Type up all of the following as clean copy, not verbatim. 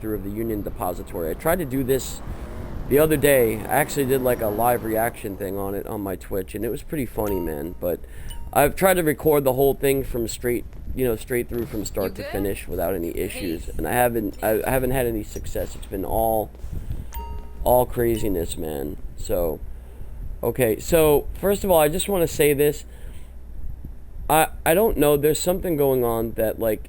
playthrough of the Union Depository. I tried to do this the other day. I actually did like a live reaction thing on it on my Twitch, and it was pretty funny, man. But I've tried to record the whole thing from straight through from start to finish without any issues, and I haven't had any success. It's been all craziness, man. So, okay, so first of all, I just want to say this. I don't know, there's something going on that, like,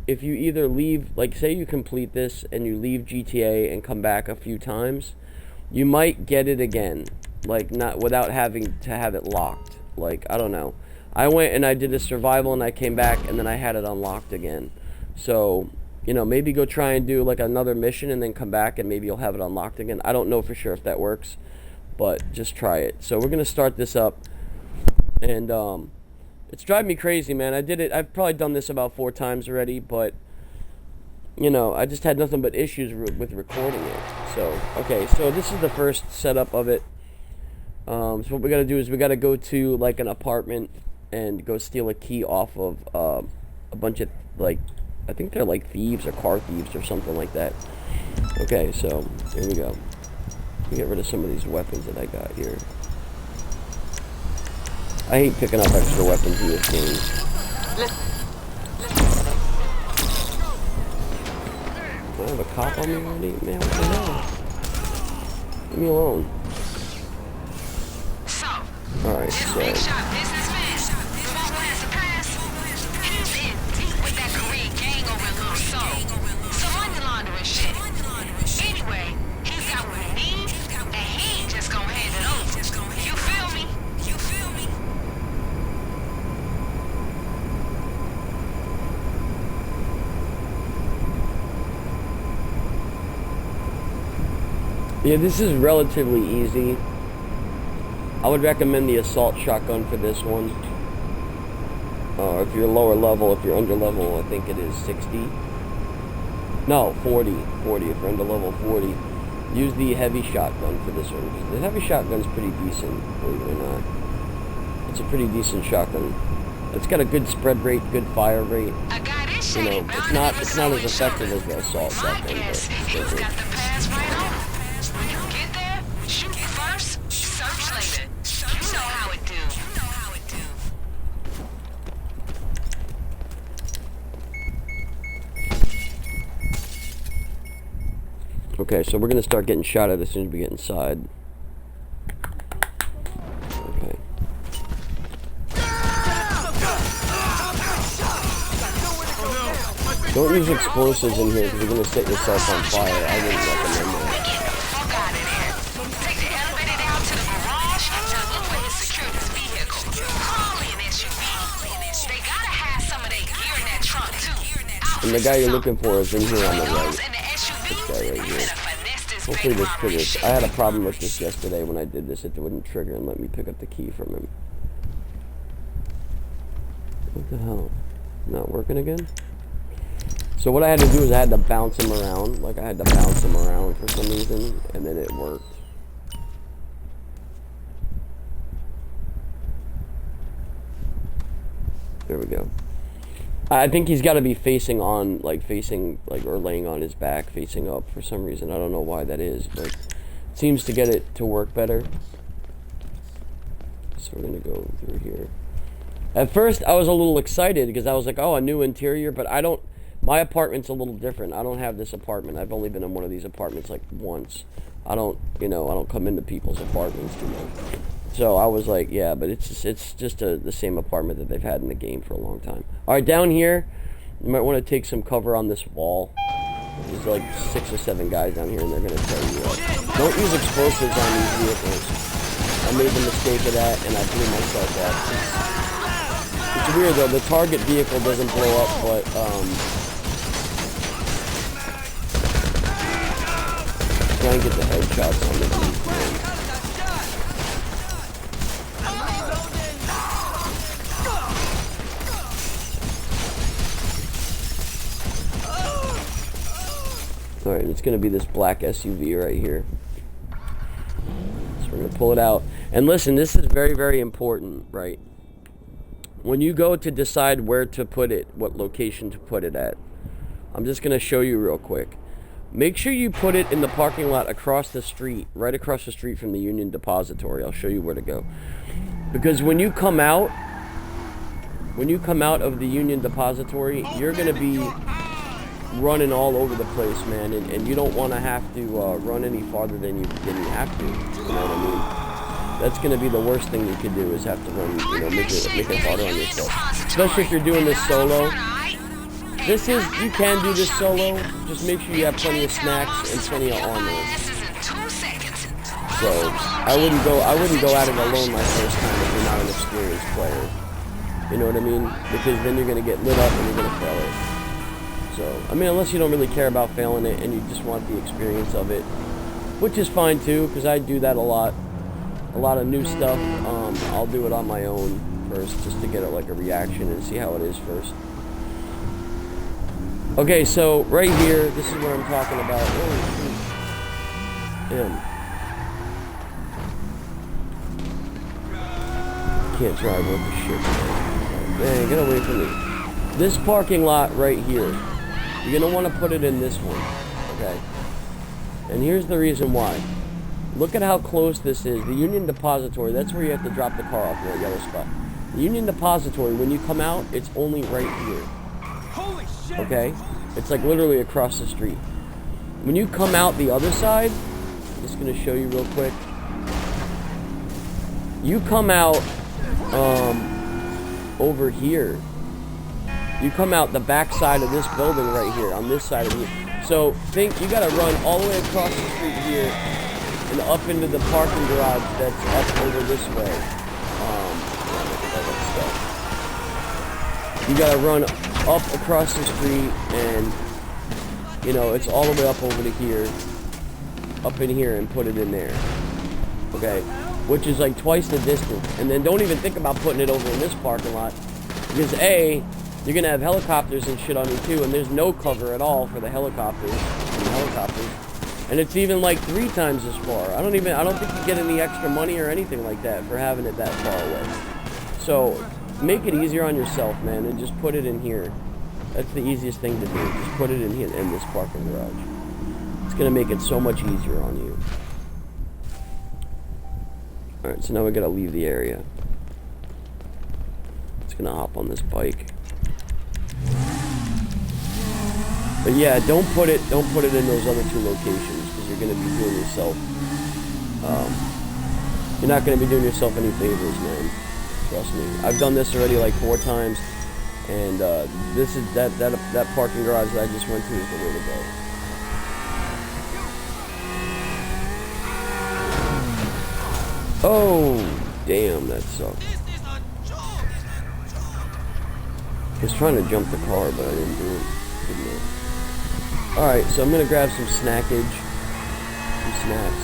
if you either leave, like, say you complete this and you leave GTA and come back a few times, you might get it again, like, not without having to have it locked. Like, I don't know. I went and I did a survival and I came back and then I had it unlocked again. So, you know, maybe go try and do like another mission and then come back and maybe you'll have it unlocked again. I don't know for sure if that works, but just try it. So we're gonna start this up, and it's driving me crazy, man. I did it. I've probably done this about 4 times already, but you know, I just had nothing but issues with recording it. So okay, so this is the first setup of it. So what we gotta do is we gotta go to like an apartment and go steal a key off of a bunch of, like, I think they're like thieves or car thieves or something like that. Okay, so here we go. Let me get rid of some of these weapons that I got here. I hate picking up extra weapons in this game. Do I have a cop on me already? Man, what the hell? Leave me alone. Alright, so yeah, this is relatively easy. I would recommend the assault shotgun for this one. If you're lower level, if you're under level, I think it is 60. No, 40. 40. If you're under level 40, use the heavy shotgun for this one. The heavy shotgun's pretty decent, believe it or not. It's a pretty decent shotgun. It's got a good spread rate, good fire rate. You know, it's not as effective as the assault shotgun, but it's good. Okay, so we're gonna start getting shot at as soon as we get inside. Okay. Don't use explosives in here because you're gonna set yourself on fire. I wouldn't recommend that. And the guy you're looking for is in here on the right. This guy right here. Hopefully this triggers. I had a problem with this yesterday when I did this. It wouldn't trigger and let me pick up the key from him. What the hell? Not working again? So what I had to do is I had to bounce him around. Like, I had to bounce him around for some reason, and then it worked. There we go. I think he's got to be facing on, like, or laying on his back, facing up for some reason. I don't know why that is, but it seems to get it to work better. So we're going to go through here. At first, I was a little excited because I was like, oh, a new interior, but my apartment's a little different. I don't have this apartment. I've only been in one of these apartments, like, once. I don't come into people's apartments too much. So I was like, yeah, but it's just the same apartment that they've had in the game for a long time. All right, down here, you might want to take some cover on this wall. There's like 6 or 7 guys down here, and they're gonna tear you up. Don't use explosives on these vehicles. I made the mistake of that, and I blew myself up. It's weird though. The target vehicle doesn't blow up, but try and get the headshots on the dudes, man. Alright, it's going to be this black SUV right here. So we're going to pull it out. And listen, this is very, very important, right? When you go to decide where to put it, what location to put it at, I'm just going to show you real quick. make sure you put it in the parking lot across the street, right across the street from the Union Depository. I'll show you where to go. Because when you come out of the Union Depository, you're going to be running all over the place, man, and you don't want to have to run any farther than you have to. You know what I mean? That's going to be the worst thing you could do, is have to run, you know, make it harder on yourself. Especially if you're doing this solo. You can do this solo. Just make sure you have plenty of snacks and plenty of armor. So I wouldn't go at it alone my first time if you're not an experienced player. You know what I mean? Because then you're going to get lit up and you're going to fail it. So, I mean, unless you don't really care about failing it and you just want the experience of it, which is fine too, because I do that a lot. A lot of new stuff, I'll do it on my own first, just to get it like a reaction and see how it is first. Okay, so right here, this is what I'm talking about. Oh, can't drive with the shit, man, get away from me. This parking lot right here, you're gonna want to put it in this one, okay? And here's the reason why. Look at how close this is. The Union Depository, that's where you have to drop the car off in that yellow spot. The Union Depository, when you come out, it's only right here. Holy shit. Okay? It's like literally across the street. When you come out the other side, I'm just going to show you real quick. You come out over here. You come out the back side of this building right here, on this side of here. So think you got to run all the way across the street here and up into the parking garage that's up over this way. You gotta run up across the street, and you know it's all the way up over to here, up in here, and put it in there. Okay, which is like twice the distance. And then don't even think about putting it over in this parking lot, because A, you're gonna have helicopters and shit on you too, and there's no cover at all for the helicopters. And it's even like 3 times as far. I don't think you get any extra money or anything like that for having it that far away. So make it easier on yourself, man, and just put it in here. That's the easiest thing to do. Just put it in here, in this parking garage. It's gonna make it so much easier on you. Alright, so now we gotta leave the area. It's gonna hop on this bike. But yeah, don't put it in those other 2 locations, because you're going to be doing yourself, you're not going to be doing yourself any favors, man. Trust me. I've done this already like 4 times, and this is that parking garage that I just went to is the way to go. Oh, damn, that sucked. I was trying to jump the car, but I didn't do it. Alright, so I'm going to grab some snackage. Some snacks.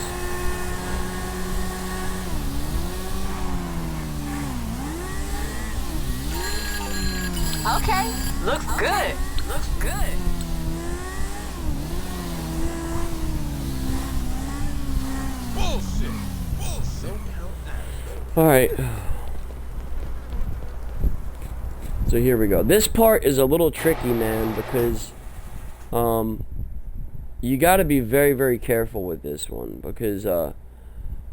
Okay, looks good. Looks good. Bullshit. Alright. So here we go. This part is a little tricky, man, because you got to be very, very careful with this one, because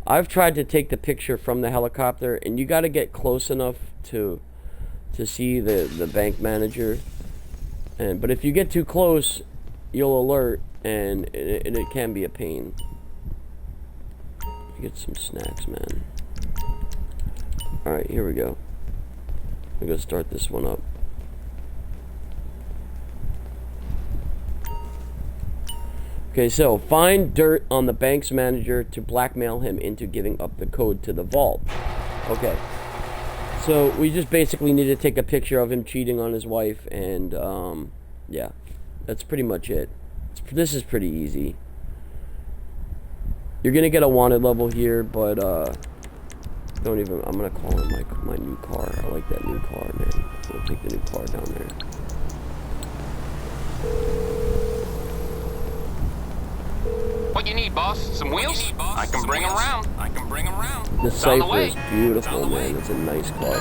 I've tried to take the picture from the helicopter, and you got to get close enough to see the bank manager. But if you get too close, you'll alert, and it can be a pain. Get some snacks, man. All right, here we go. I'm gonna start this one up. Okay, so find dirt on the bank's manager to blackmail him into giving up the code to the vault. Okay, so we just basically need to take a picture of him cheating on his wife, and yeah, that's pretty much it. This is pretty easy. You're gonna get a wanted level here, but don't even. I'm gonna call it my new car. I like that new car, man. I'm gonna take the new car down there. What you need, boss? Some wheels? I can bring them around. The Cypher is beautiful, man. It's a nice car.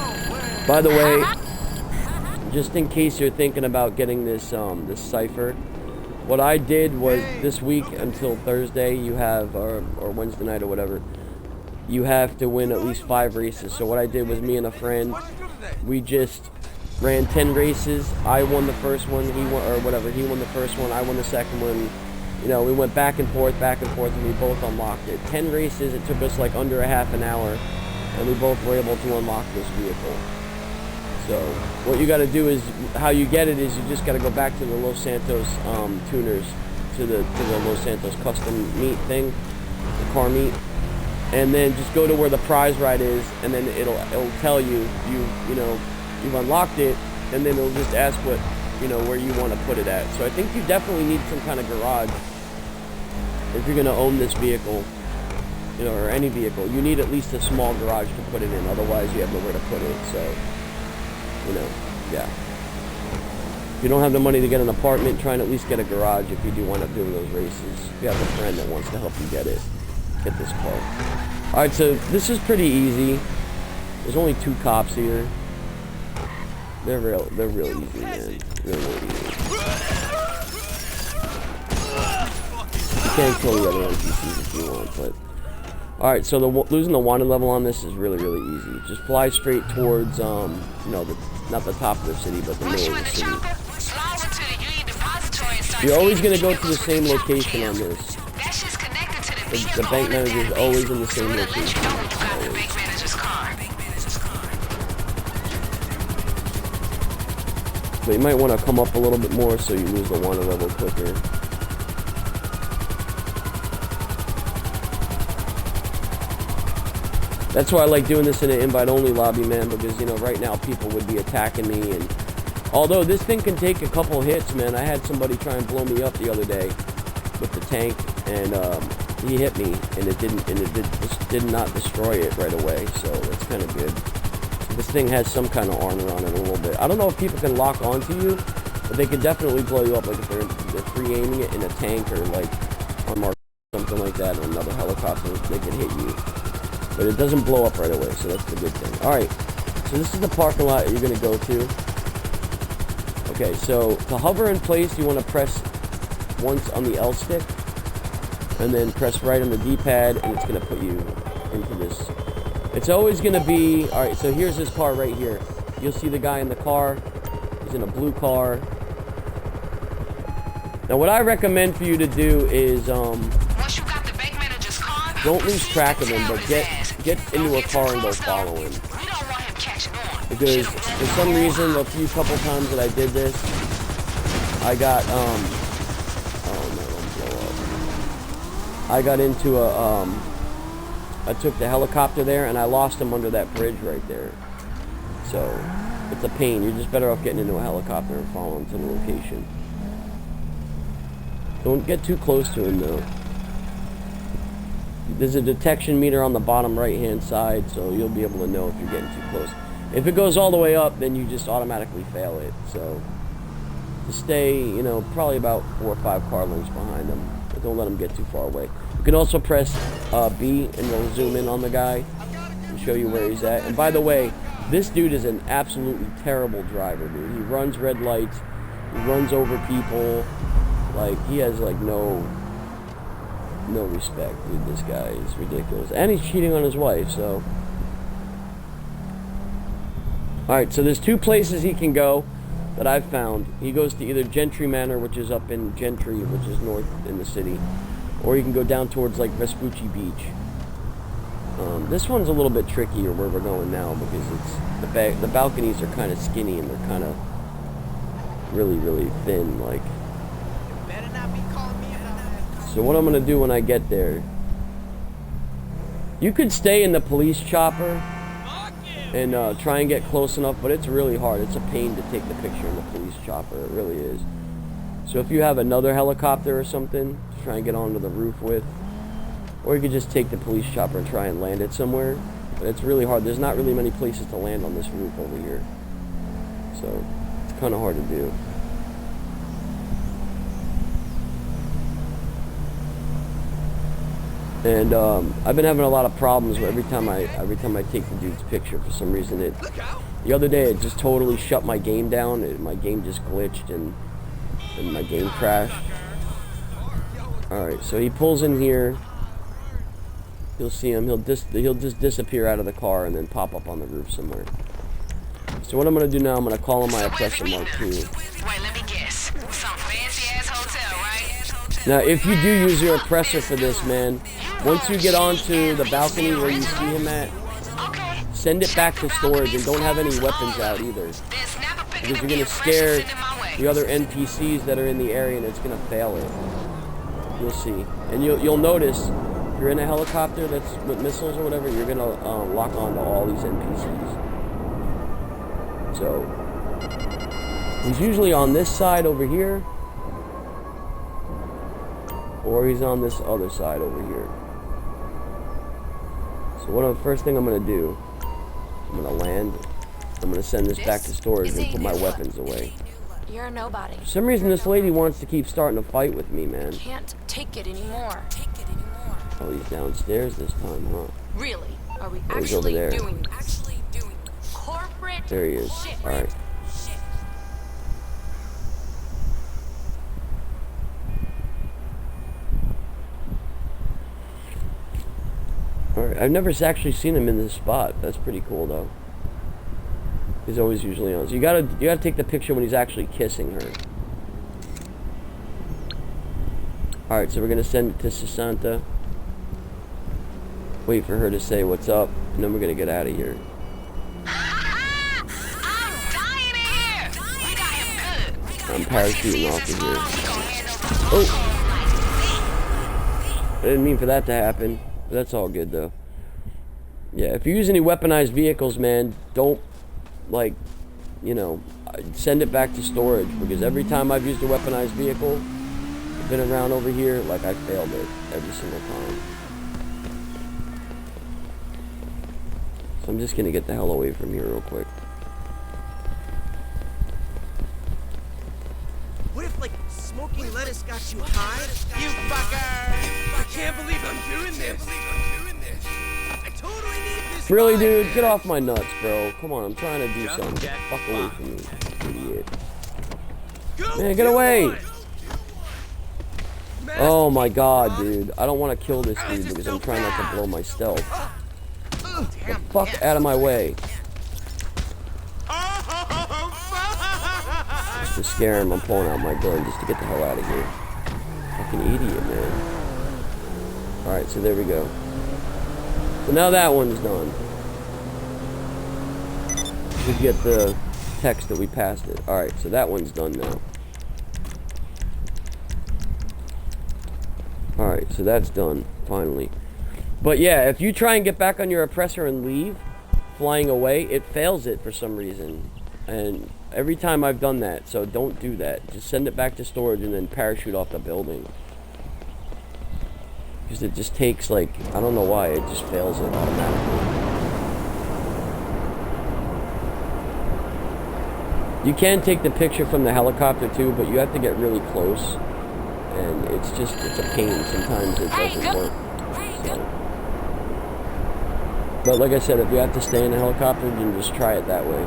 By the way, just in case you're thinking about getting this this Cypher, what I did was this week until Thursday, you have, or Wednesday night or whatever, you have to win at least 5 races. So what I did was me and a friend, we just ran 10 races. I won the first one, he won, or whatever, he won the first one, I won the second one. You know, we went back and forth, and we both unlocked it. 10 races, it took us like under a half an hour, and we both were able to unlock this vehicle. So, what you gotta do is, how you get it is you just gotta go back to the Los Santos tuners, to the Los Santos custom meet thing, the car meet, and then just go to where the prize ride is, and then it'll tell you, you know, you've unlocked it, and then it'll just ask what, you know, where you want to put it at. So I think you definitely need some kind of garage if you're going to own this vehicle, you know, or any vehicle. You need at least a small garage to put it in, otherwise you have nowhere to put it. So, you know, yeah. If you don't have the money to get an apartment, try and at least get a garage if you do wind up doing those races. If you have a friend that wants to help you get this car. Alright, so this is pretty easy. There's only 2 cops here. They're real easy, man. They're real easy. You can't kill the other NPCs if you want, but... Alright, so losing the wanted level on this is really easy. Just fly straight towards, you know, not the top of the city, but the middle of the city. You're always going to go to the same location on this. The bank manager is always in the same location. Always. So you might want to come up a little bit more so you lose the wanted level quicker. That's why I like doing this in an invite-only lobby, man, because, you know, right now people would be attacking me, and although this thing can take a couple hits, man, I had somebody try and blow me up the other day with the tank, and he hit me, and it did not destroy it right away, so that's kind of good. This thing has some kind of armor on it a little bit. I don't know if people can lock onto you, but they could definitely blow you up, like if they're free aiming it in a tank or like on Mark something like that, or another helicopter, they could hit you. But it doesn't blow up right away, so that's the good thing. Alright, so this is the parking lot that you're going to go to. Okay, so to hover in place, you want to press once on the L stick, and then press right on the D-pad, and it's going to put you into this. It's always going to be... Alright, so here's this car right here. You'll see the guy in the car. He's in a blue car. Now, what I recommend for you to do is... don't lose track of him, but get into a car and go follow him. Because for some reason, a couple times that I did this, I got, oh no, don't blow up. I got into I took the helicopter there, and I lost him under that bridge right there. So, it's a pain. You're just better off getting into a helicopter and following him to the location. Don't get too close to him, though. There's a detection meter on the bottom right-hand side, so you'll be able to know if you're getting too close. If it goes all the way up, then you just automatically fail it. So, to stay, you know, probably about 4 or 5 car lengths behind them. But don't let them get too far away. You can also press B, and it'll zoom in on the guy and show you where he's at. And by the way, this dude is an absolutely terrible driver, dude. He runs red lights. He runs over people. Like, he has, like, no respect, dude. This guy is ridiculous. And he's cheating on his wife, so... Alright, so there's 2 places he can go that I've found. He goes to either Gentry Manor, which is up in Gentry, which is north in the city, or you can go down towards, like, Vespucci Beach. This one's a little bit trickier where we're going now, because it's the balconies are kind of skinny, and they're kind of really thin, like... So what I'm going to do when I get there... You could stay in the police chopper and try and get close enough, but it's really hard. It's a pain to take the picture in the police chopper. It really is. So if you have another helicopter or something to try and get onto the roof with, or you could just take the police chopper and try and land it somewhere. But it's really hard. There's not really many places to land on this roof over here. So it's kind of hard to do. And I've been having a lot of problems where every time I take the dude's picture, for some reason the other day it just totally shut my game down. My game just glitched and my game crashed. Alright, so he pulls in here. You'll see him. He'll just disappear out of the car and then pop up on the roof somewhere. So what I'm going to do now, I'm going to call him my oppressor Mark II. Wait, let me guess. Some fancy-ass hotel, right? Now, if you do use your oppressor for this, man, once you get onto the balcony where you see him at, send it back to storage and don't have any weapons out either. Because you're going to scare the other NPCs that are in the area and it's going to fail it. You'll see. And you'll notice, if you're in a helicopter that's with missiles or whatever, you're going to lock onto all these NPCs. So, he's usually on this side over here, or he's on this other side over here. So first thing I'm going to do, I'm going to land, I'm going to send this back to storage and put my weapons away. You're a nobody. For some reason this lady wants to keep starting a fight with me, man. Can't take it anymore. Oh, he's downstairs this time, huh? Really? Are we Oh, he's over there. doing corporate There he is. shit? Alright. Alright, I've never actually seen him in this spot. That's pretty cool, though. He's always usually on. So you gotta take the picture when he's actually kissing her. Alright, so we're gonna send it to Sasanta. Wait for her to say what's up, and then we're gonna get out of here. I'm parachuting off of here. Oh! I didn't mean for that to happen. But that's all good, though. Yeah, if you use any weaponized vehicles, man, don't, like, you know, send it back to storage. Because every time I've used a weaponized vehicle, I've been around over here, like, I failed it every single time. So I'm just gonna get the hell away from here real quick. What if, like, smoking lettuce got you high? You fucker! I can't believe I'm doing this. I totally need this. Really, ride. dude? Get off my nuts, bro. Come on, I'm trying to do something. Get the fuck away from me, idiot. Man, get away! Oh my god, dude. I don't want to kill this dude because I'm trying not to blow my stealth. Get the fuck out of my way. Just to scare him, I'm pulling out my gun just to get the hell out of here. Fucking idiot, man. Alright, so there we go. So now that one's done. We get the text that we passed it. Alright, so that one's done now. Alright, so that's done, finally. But yeah, if you try and get back on your oppressor and leave, flying away, it fails it for some reason. And every time I've done that, so don't do that. Just send it back to storage and then parachute off the building. Because it just takes, like, I don't know why, it just fails it automatically. You can take the picture from the helicopter too, but you have to get really close. And it's a pain. Sometimes it doesn't work. So. But like I said, if you have to stay in the helicopter, then just try it that way.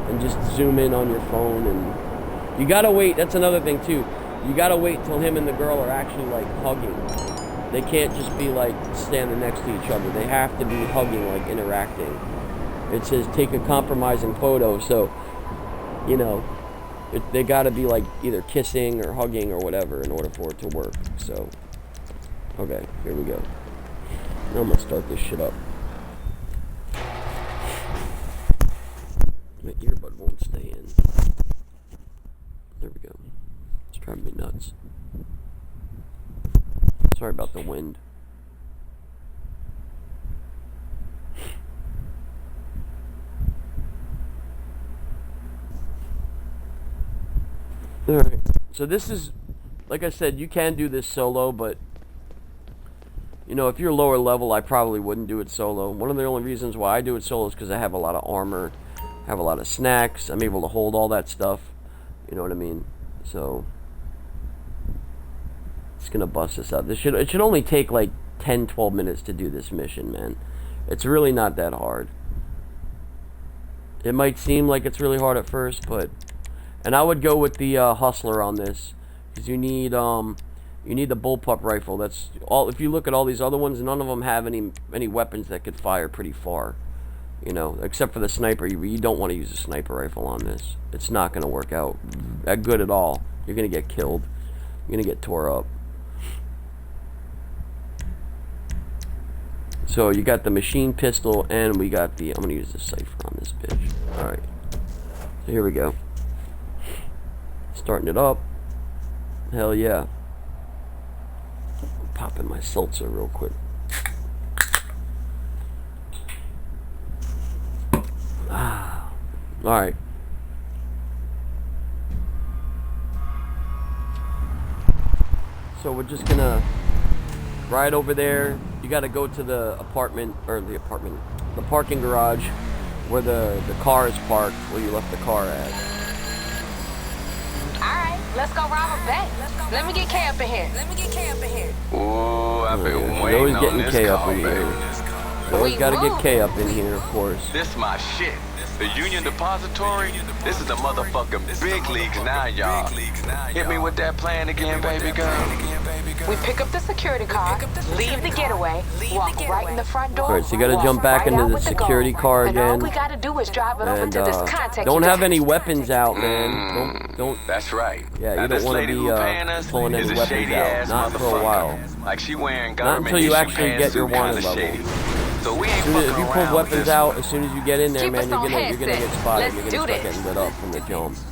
And just zoom in on your phone, and you gotta wait. That's another thing too. You gotta wait till him and the girl are actually like hugging. They can't just be like standing next to each other. They have to be hugging, like interacting. It says take a compromising photo, so you know they gotta be like either kissing or hugging or whatever in order for it to work. So okay, here we go. Now I'm gonna start this shit up. My earbud won't stay in. There we go. It's driving me nuts. Sorry about the wind. Alright, so this is, like I said, you can do this solo, but, you know, if you're lower level, I probably wouldn't do it solo. One of the only reasons why I do it solo is because I have a lot of armor, have a lot of snacks, I'm able to hold all that stuff, you know what I mean? So, it's gonna bust this out. It should only take like 10-12 minutes to do this mission, man. It's really not that hard. It might seem like it's really hard at first, but... And I would go with the Hustler on this, because you need You need the bullpup rifle. That's all. If you look at all these other ones, none of them have any weapons that could fire pretty far. You know, except for the sniper. You don't want to use a sniper rifle on this. It's not going to work out that good at all. You're going to get killed. You're going to get tore up. So you got the machine pistol, and we got the... I'm going to use the cipher on this bitch. Alright. So here we go. Starting it up. Hell yeah. Popping my seltzer real quick. Alright. So we're just gonna ride over there. You gotta go to the the parking garage where the car is parked, where you left the car at. Alright, let's go rob a bank. Let me get K up in here. Ooh, I've been He's waiting always on getting this K up call, in baby. here. You always gotta get K up in here, of course. This my shit. The Union Depository, this is the motherfucking big leagues now, y'all. Hit me with that plan again, baby girl. We pick up the security car, leave the getaway, walk right in the front door. Alright, so you gotta walk jump back right into out the with security gold. car And all again. we gotta do is drive it over And to this contact. don't you have got. any weapons out, man. Don't. That's right. Yeah, Now, you don't this want to lady be who paying us pulling is any a weapons shady out. ass Not for a motherfucker. while. Like she wearing Not until government you issue actually get your pantsuit kinda wanted level. shady. So we ain't If fucking you pull around with weapons this out, one. as soon as you get in there, Keep man, us you're on gonna get headset. spotted. Let's You're do gonna start this. getting lit up from the jump. So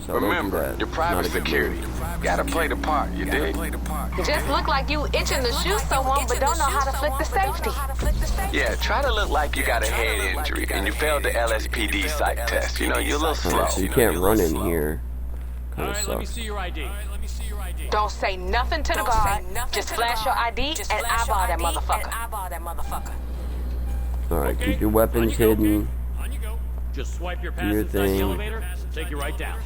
don't do Remember, that. your Not private a good security. move. Gotta play the part, you dig? Just look like you itching to shoot someone, but don't know how to flick the safety. Yeah, try to look like you got a head injury and you failed the LSPD psych test. You know, you're a little slow. Alright, so you can't run in here. Kind of Alright, let me sucks. see your ID. Don't say nothing to the guard. Just flash your ID and eyeball that motherfucker. Alright, keep your weapons hidden. On you go. Just swipe your Do pass your inside the thing. elevator. Take you right down.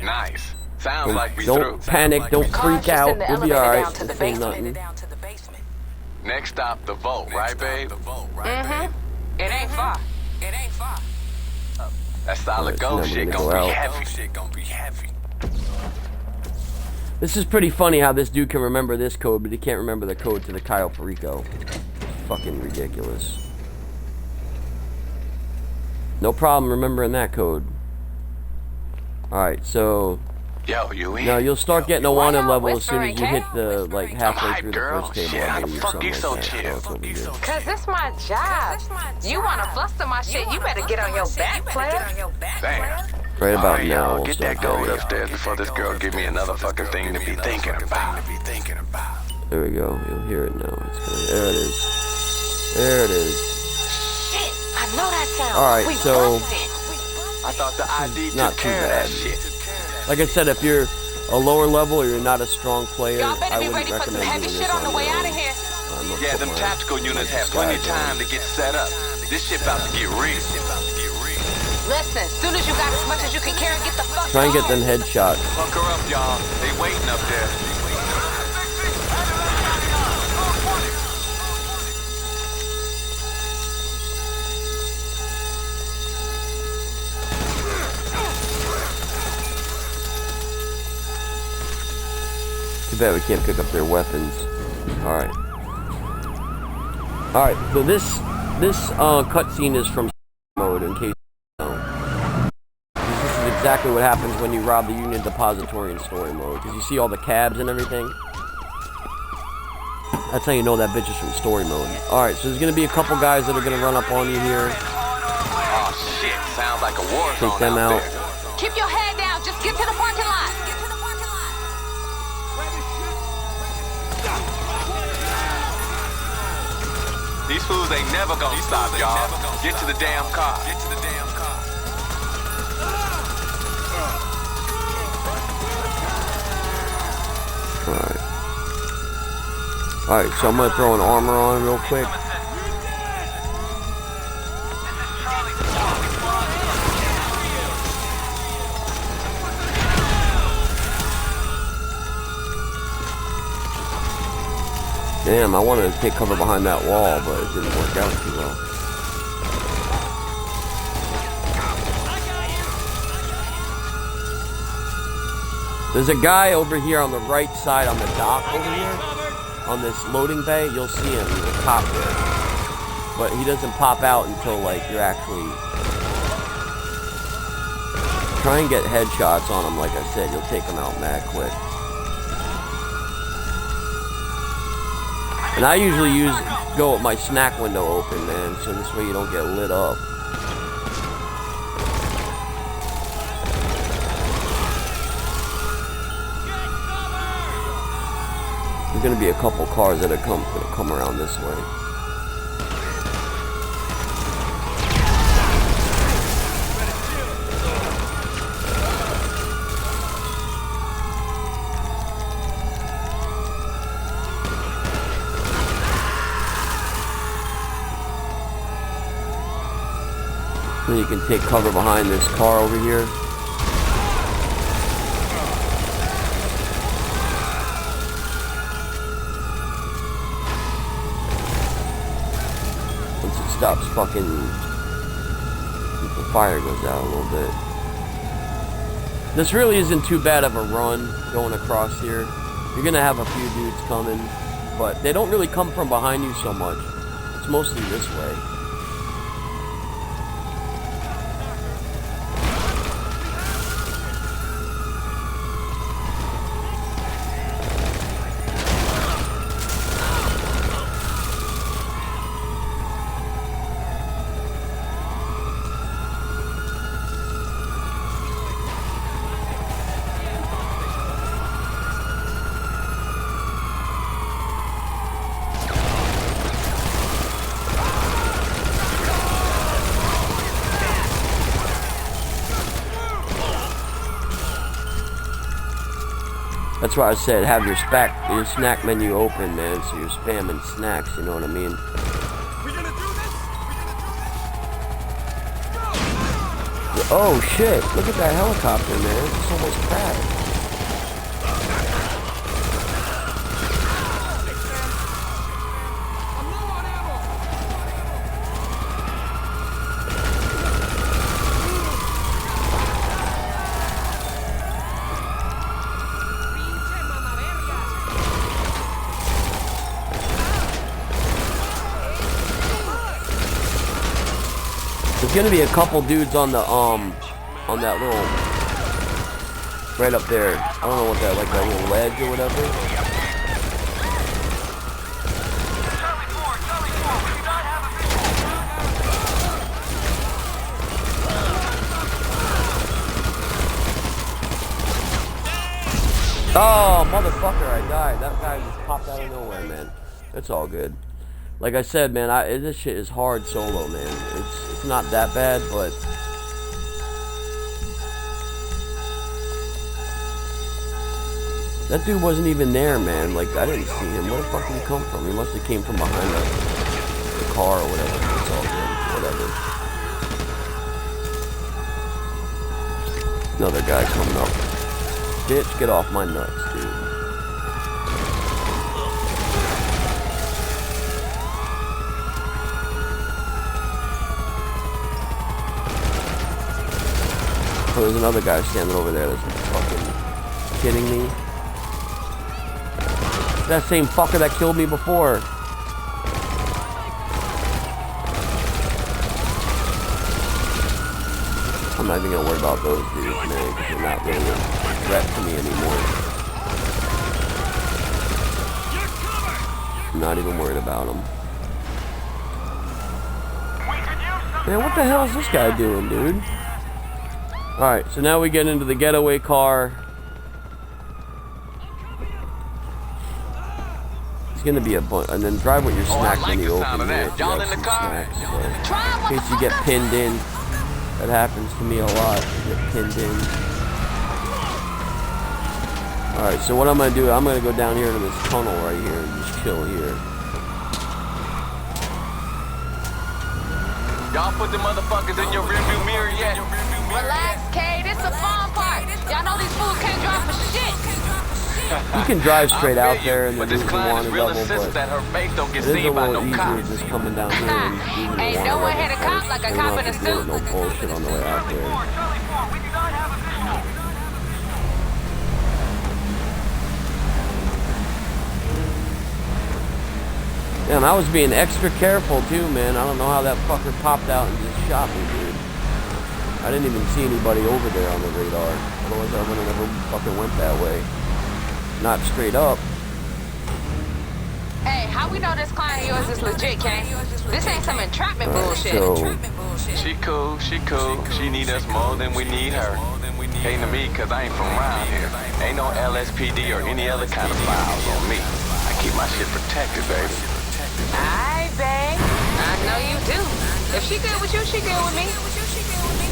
Nice. Sounds like we through. Don't panic. Don't Car's freak just out. in the You'll be elevator alright. down to the This ain't basement. nothing. Next stop, the vault, right, babe? Mm-hmm. It ain't far. That solid Alright, so gold now we're shit gonna gonna go be heavy. This is pretty funny how this dude can remember this code, but he can't remember the code to the Kyle Perico. Fucking ridiculous. No problem remembering that code. Alright, so... Yo, you in? Now you'll start getting a wanted y'all level as soon as whispering, you hit Kat? the, like, halfway hype, through the girl. first table, Shit, I how the believe, fuck something you like so that. chill? That's what we do. Cause this my job. You wanna fluster my shit, you better get on your back, player. Damn. Right about Alright, now, y'all, we'll get start that gold getting it. upstairs before this girl give me another fucking thing to be thinking about. There we go. You'll hear it now. It's gonna, there it is. There it is. Shit, I know that sound. Alright, We so- busted. I thought the ID Not took too care of that bad. shit. Like I said, if you're a lower level or you're not a strong player, Y'all better I be wouldn't ready for some recommend heavy doing shit this on the your way own. out of here. I'm gonna Yeah, put them my tactical units have plenty of time to get set up. This shit about to get real. Listen, soon as you got as much as you can carry, get the fuck Try and get on. them headshots. Fuck her up, y'all. They waiting up there. Too bad we can't pick up their weapons. Alright. Alright, so this cutscene is from mode, in case you know. This is exactly what happens when you rob the Union Depository in story mode. Because you see all the cabs and everything. That's how you know that bitch is from story mode. Alright, so there's gonna be a couple guys that are gonna run up on you here. Oh shit, sounds like a war zone Take them out. there. Keep your head down, just get to the parking lot. These fools ain't never gonna stop, y'all. Get to the damn car. Alright. Alright, so I'm gonna throw an armor on real quick. Damn, I wanted to take cover behind that wall, but it didn't work out too well. There's a guy over here on the right side on the dock over here. On this loading bay, you'll see him. He's a cop there. But he doesn't pop out until, like, you're actually... Try and get headshots on him, like I said. You'll take him out mad quick. And I usually go with my snack window open, man. So this way you don't get lit up. There's gonna be a couple cars that are gonna come around this way. Then you can take cover behind this car over here. Stops fucking, the fire goes out a little bit. This really isn't too bad of a run going across here. You're gonna have a few dudes coming, but they don't really come from behind you so much. It's mostly this way. That's why I said have your snack menu open, man, so you're spamming snacks, you know what I mean? We gonna do this? Oh shit, look at that helicopter, man. It's almost crashed. There's gonna be a couple dudes on the on that little right up there. I don't know what that, like that little ledge or whatever. Oh motherfucker, I died. That guy just popped out of nowhere, man. It's all good. Like I said, man, this shit is hard solo, man. It's not that bad, but that dude wasn't even there, man. Like, I didn't see him. Where the fuck did he come from? He must have came from behind the car or whatever. It's all good. Whatever. Another guy coming up. Bitch, get off my nuts, dude. Oh, there's another guy standing over there that's fucking kidding me. That same fucker that killed me before. I'm not even gonna worry about those dudes, man, because they're not really a threat to me anymore. I'm not even worried about them. Man, what the hell is this guy doing, dude? Alright, so now we get into the getaway car. It's gonna be a bunch, and then drive with your snack menu open here if you have some snacks. So, in case you get pinned in, that happens to me a lot. You get pinned in. Alright, so what I'm gonna do, I'm gonna go down here to this tunnel right here and just chill here. Y'all put the motherfuckers in your rearview mirror yet? Relax, Kay. This the fun part. Y'all know these fools can't drive for shit. You can drive straight out there and but then this use the client is wanted real level, insistent but that her face don't get it is a seen by little no easier cops. just coming down here and using the Ain't wanted nowhere level hit a cop first. like a You cop don't in a have to deal with suit. no bullshit on the way out there. Damn, I was being extra careful too, man. I don't know how that fucker popped out and just shot me, dude. I didn't even see anybody over there on the radar. Otherwise I would have never fucking went that way. Not straight up. Hey, how we know this client of yours is legit, Kane? This ain't some entrapment bullshit. So, She cool, she cool. She need us more than we need her. Came to me cause I ain't from around here. Ain't no LSPD or any other kind of files on me. I keep my shit protected, baby. Aye, babe. I know you do. If she good with you, she good with me.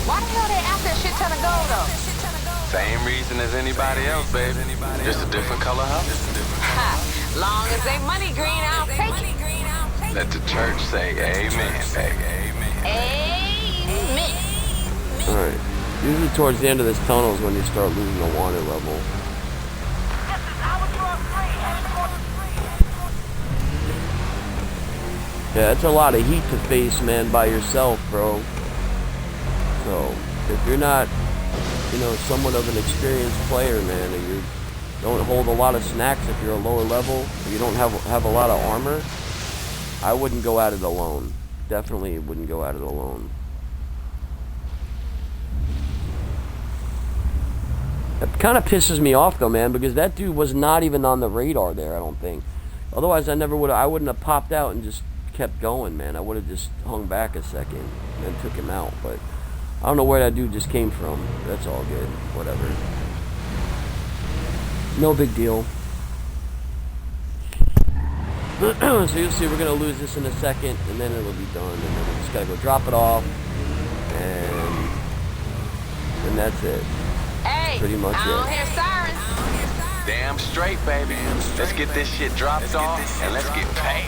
Why the hell they after a shit ton of gold, though? Same reason as anybody else, baby. Just a different color house. Ha! Long as they money green, I'll take it. Let the church say amen, baby. Amen. alright. Usually towards the end of this tunnel is when you start losing the water level. Yeah, it's a lot of heat to face, man, by yourself, bro. So, if you're not, you know, somewhat of an experienced player, man, and you don't hold a lot of snacks if you're a lower level, or you don't have a lot of armor, I wouldn't go at it alone. Definitely wouldn't go at it alone. It kind of pisses me off though, man, because that dude was not even on the radar there, I don't think. Otherwise, I wouldn't have popped out and just kept going, man. I would have just hung back a second and took him out, but I don't know where that dude just came from. That's all good. Whatever. No big deal. So you'll see we're going to lose this in a second, and then it'll be done, and then we just got to go drop it off, and that's it. Hey, Pretty much I don't it. hear sirens. Damn straight, baby. Let's get this shit dropped off and let's get paid.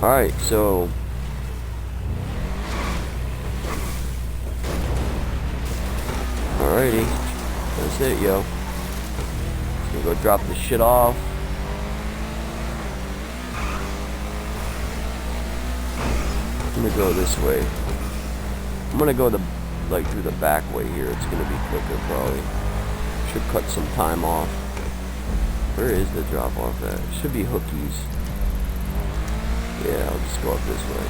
Alright, so alrighty. That's it, yo. Just gonna go drop this shit off. I'm gonna go this way. I'm gonna go through the back way here. It's gonna be quicker probably. Should cut some time off. Where is the drop off at? It should be Hookies. Yeah, I'll just go up this way.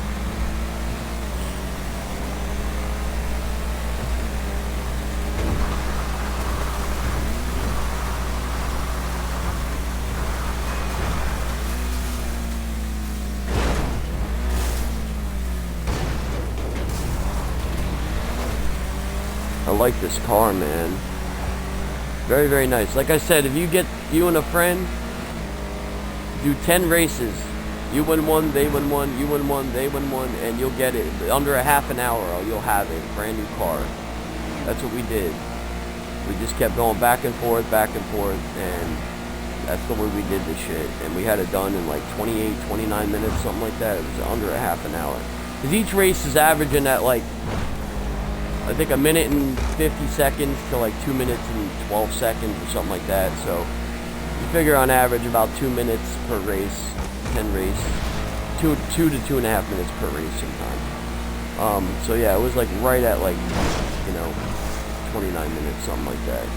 I like this car, man. Very, very nice. Like I said, if you and a friend do 10 races, you win one, they win one, you win one, they win one, and you'll get it. Under a half an hour, you'll have it. Brand new car. That's what we did. We just kept going back and forth, and that's the way we did this shit. And we had it done in like 28, 29 minutes, something like that. It was under a half an hour. Because each race is averaging at like, I think 1 minute and 50 seconds to like 2 minutes and 12 seconds or something like that. So you figure on average about 2 minutes per race, 10 race, 2 to 2.5 minutes per race sometimes. So yeah, it was like right at like, 29 minutes, something like that.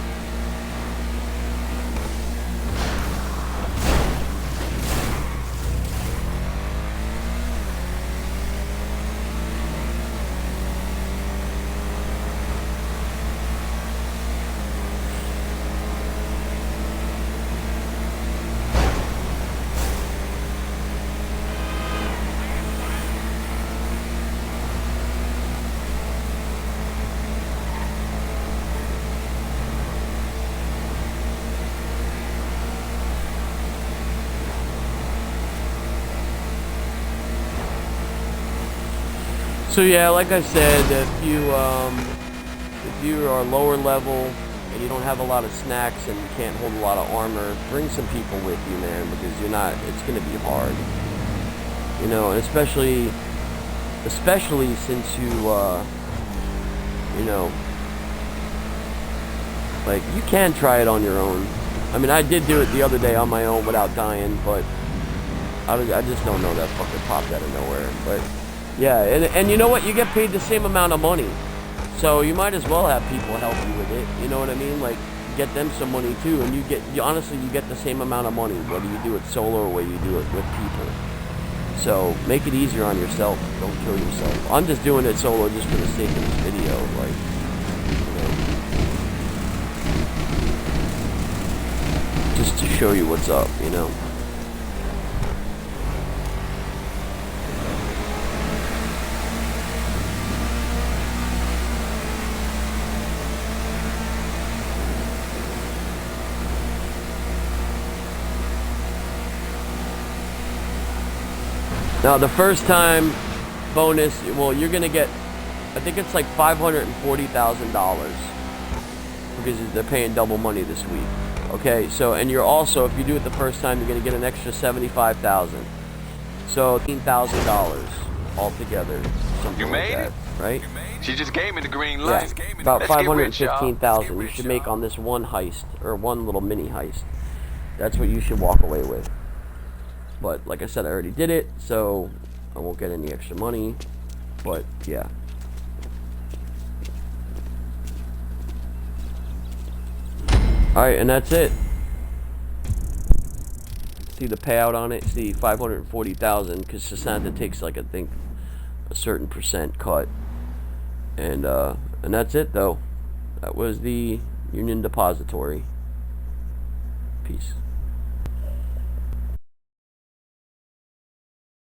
So yeah, like I said, if you are lower level and you don't have a lot of snacks and you can't hold a lot of armor, bring some people with you, man, because it's gonna be hard. And especially since like you can try it on your own. I mean, I did do it the other day on my own without dying, but I just don't know that fucker popped out of nowhere. But yeah, and you know what? You get paid the same amount of money, so you might as well have people help you with it. You know what I mean? Like, get them some money too, and honestly you get the same amount of money whether you do it solo or whether you do it with people. So make it easier on yourself. Don't kill yourself. I'm just doing it solo just for the sake of this video, like, you know, just to show you what's up, you know. Now the first time bonus, well, you're gonna get, I think it's like $540,000 because they're paying double money this week. Okay, so, and you're also, if you do it the first time, you're gonna get an extra $75,000. So $15,000 altogether, something You like made that, it? right? She just gave me the green Yeah, light. about Let's get rich, y'all. $515,000 you should make on this one heist, or one little mini heist. That's what you should walk away with. But like I said, I already did it, so I won't get any extra money. But yeah. Alright, and that's it. See the payout on it? See, $540,000, because Sasanta takes, like, I think a certain percent cut. And that's it though. That was the Union Depository. Peace.